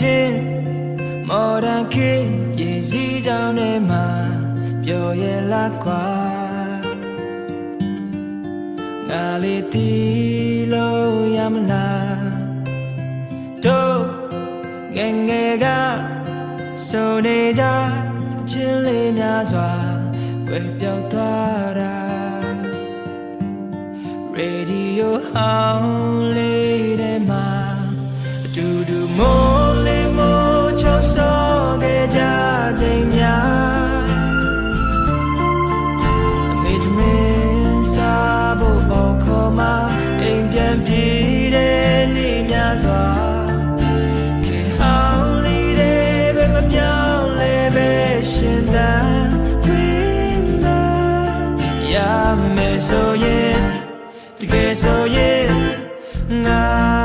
ချင်းမော်ဒန်ခေတ်ရေစီးကြောင်းထဲမှာပျော်ရဲ့လားကွာငါလေးတီးလို့ရမလားတို့ငယ်ငယ်ကဆိုနေကြချစ်လေးများစွာွယ်ပြောက်သွားတာရေဒီယိုဟောင်းလေးထဲမှာအတူတူမိုးလေးမိုးချောက်စောခဲ့ကြချိန်များအမေတမင်းစားဖို့ပေါ်ခေါ်မှာအိမ်ပြန်ပြေးတဲ့နေ့များစွာခေဟောင်းလေးတွေပဲမပြောင်းလဲပဲရှင်သာရမယ်ဆိုရင်တကယ်ဆိုရင်ငါ